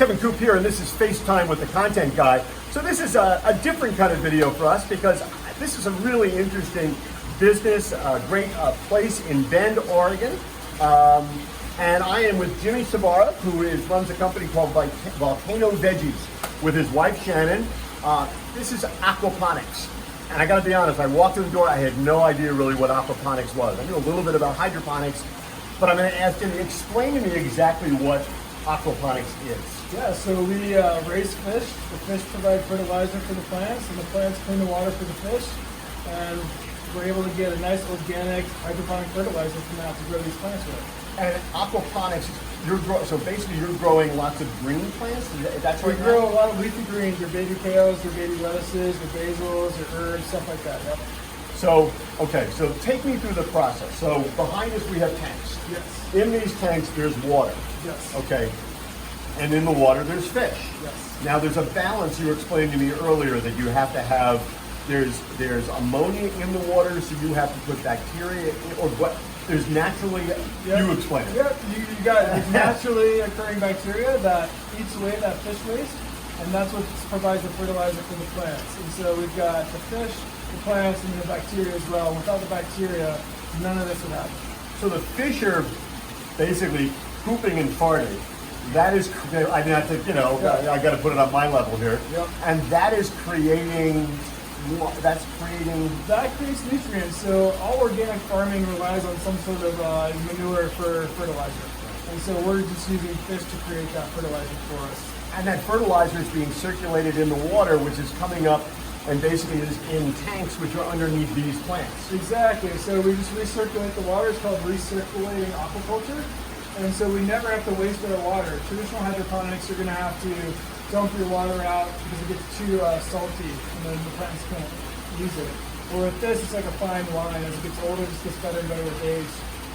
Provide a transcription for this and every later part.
Kevin Coop here, and this is FaceTime with the content guy. So this is a different kind of video for us because this is a really interesting business, a great place in Bend, Oregon. And I am with Jimmy Savara, who runs a company called Volcano Veggies with his wife Shannon. This is aquaponics. And I gotta be honest, I walked in the door, I had no idea really what aquaponics was. I knew a little bit about hydroponics, but I'm gonna ask Jimmy, explain to me exactly what aquaponics is. Yeah, so we raise fish. The fish provide fertilizer for the plants, and the plants clean the water for the fish. And we're able to get a nice organic hydroponic fertilizer from that to grow these plants with. And aquaponics, so basically you're growing lots of green plants? That's right. We grow a lot of leafy greens, your baby kales, your baby lettuces, your basils, your herbs, stuff like that. Yep. So, okay, so take me through the process. So behind us we have tanks. Yes. In these tanks there's water. Yes. Okay. And in the water there's fish. Yes. Now there's a balance you were explaining to me earlier that you have to have, there's ammonia in the water, so you have to put bacteria in, or what? There's naturally, you explain it. Yep, you got it. It's naturally occurring bacteria that eats away that fish waste, and that's what provides the fertilizer for the plants. And so we've got the fish, the plants, and the bacteria as well. Without the bacteria, none of this would happen. So the fish are basically pooping and farting. That is, I mean, I think, I got to put it on my level here. Yep. And that is creating, that creates nutrients. So all organic farming relies on some sort of manure for fertilizer. And so we're just using fish to create that fertilizer for us. And that fertilizer is being circulated in the water, which is coming up and basically is in tanks which are underneath these plants. Exactly. So we just recirculate the water. It's called recirculating aquaculture. And so we never have to waste our water. Traditional hydroponics, you're going to have to dump your water out because it gets too salty and then the plants can't use it. But with this, it's like a fine wine. As it gets older, it just gets better and better with age.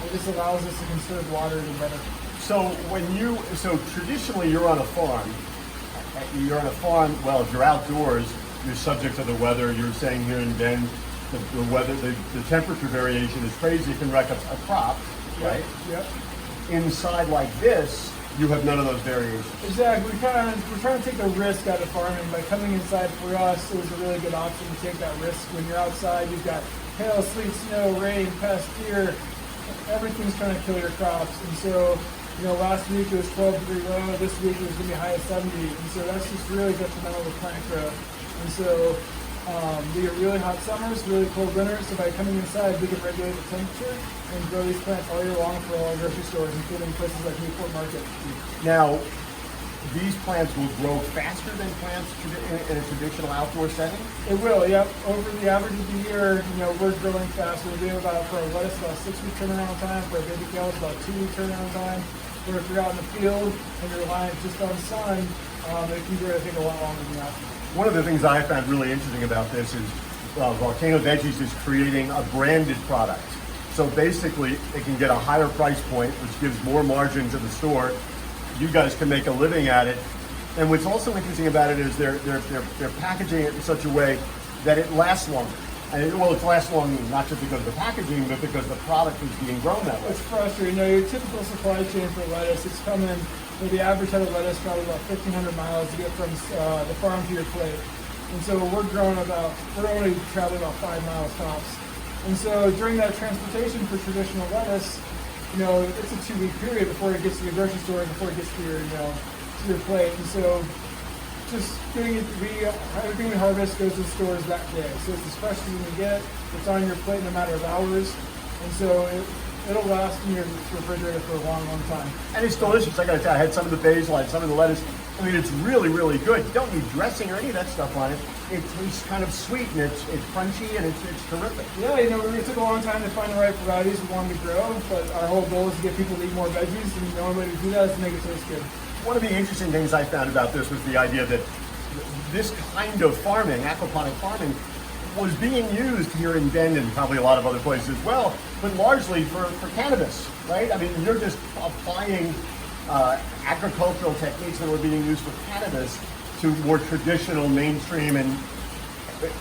It just allows us to conserve water even better. So so traditionally you're on a farm. You're on a farm, well, if you're outdoors, you're subject to the weather. You're saying here in Bend, the weather, the temperature variation is crazy. It can wreck a crop, right? Yep. Inside like this, you have none of those variations. Exactly. We're trying to take the risk out of farming by coming inside. For us, it was a really good option to take that risk. When you're outside, you've got hail, sleet, snow, rain, pest, deer. Everything's trying to kill your crops. And so, last week it was 12 degree low. This week it was going to be high at 70. And so that's just really detrimental to plant growth. And so we get really hot summers, really cold winters. So by coming inside, we can regulate the temperature and grow these plants all year long for all our grocery stores, including places like Newport Market. Now, these plants will grow faster than plants in a traditional outdoor setting? It will, yep. Over the average of the year, we're growing faster. We do about, for a lettuce, about 6-week turnaround time. For a baby kale, it's about 2-week turnaround time. Where if you're out in the field and you're relying just on sun, it can grow, I think, a lot longer than that. One of the things I found really interesting about this is Volcano Veggies is creating a branded product. So basically, it can get a higher price point, which gives more margin to the store. You guys can make a living at it. And what's also interesting about it is they're packaging it in such a way that it lasts longer. And it lasts longer not just because of the packaging, but because the product is being grown that way. It's frustrating. Your typical supply chain for lettuce, it's coming. The average head of lettuce travels about 1,500 miles to get from the farm to your plate. And so we're only traveling about 5 miles tops. And so during that transportation for traditional lettuce, it's a 2-week period before it gets to your grocery store and before it gets to your plate. And so just everything we harvest goes to the stores that day. So it's as fresh as you can get. It's on your plate in a matter of hours. And so it'll last in your refrigerator for a long, long time. And it's delicious. I gotta tell you, I had some of the basil, I had some of the lettuce. I mean, it's really, really good. You don't need dressing or any of that stuff on it. It tastes kind of sweet and it's crunchy and it's terrific. Yeah, it took a long time to find the right varieties we wanted to grow, but our whole goal is to get people to eat more veggies, and the only way to do that is to make it taste good. One of the interesting things I found about this was the idea that this kind of farming, aquaponic farming, was being used here in Bend and probably a lot of other places as well, but largely for cannabis, right? I mean, you're just applying agricultural techniques that were being used for cannabis to more traditional, mainstream, and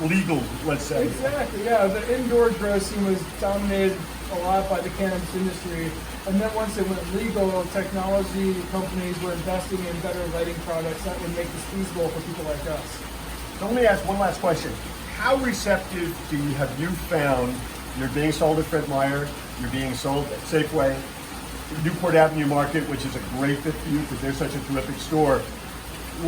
legal, let's say. Exactly, yeah. The indoor grow scene was dominated a lot by the cannabis industry. And then once it went legal, technology companies were investing in better lighting products that would make this feasible for people like us. So let me ask one last question. How receptive have you found? You're being sold at Fred Meyer, you're being sold at Safeway, Newport Avenue Market, which is a great fit for you because they're such a terrific store.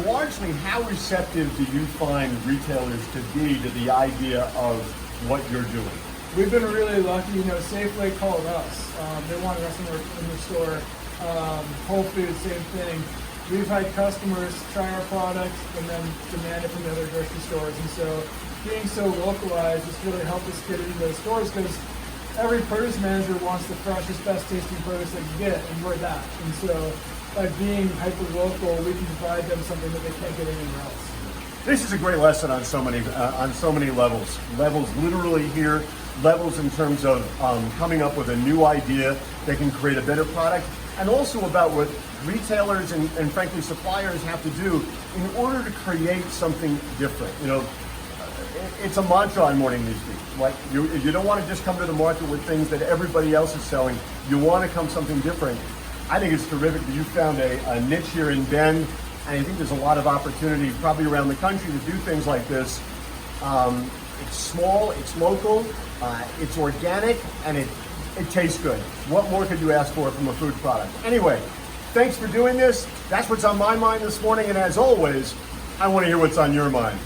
Largely, how receptive do you find retailers to be to the idea of what you're doing? We've been really lucky. You know, Safeway called us. They wanted us in their store. Whole Foods, same thing. We've had customers try our products and then demand it from the other grocery stores. And so being so localized has really helped us get into those stores because every produce manager wants the freshest, best tasting produce they can get, and we're that. And so by being hyper-local, we can provide them something that they can't get anywhere else. This is a great lesson on so many levels. Levels literally here, levels in terms of coming up with a new idea that can create a better product, and also about what retailers and frankly suppliers have to do in order to create something different. You know, it's a mantra on Morning Newsbeat. Like you don't want to just come to the market with things that everybody else is selling. You want to come something different. I think it's terrific that you found a niche here in Bend, and I think there's a lot of opportunity probably around the country to do things like this. It's small, it's local, it's organic, and it tastes good. What more could you ask for from a food product? Anyway, thanks for doing this. That's what's on my mind this morning, and as always, I want to hear what's on your mind.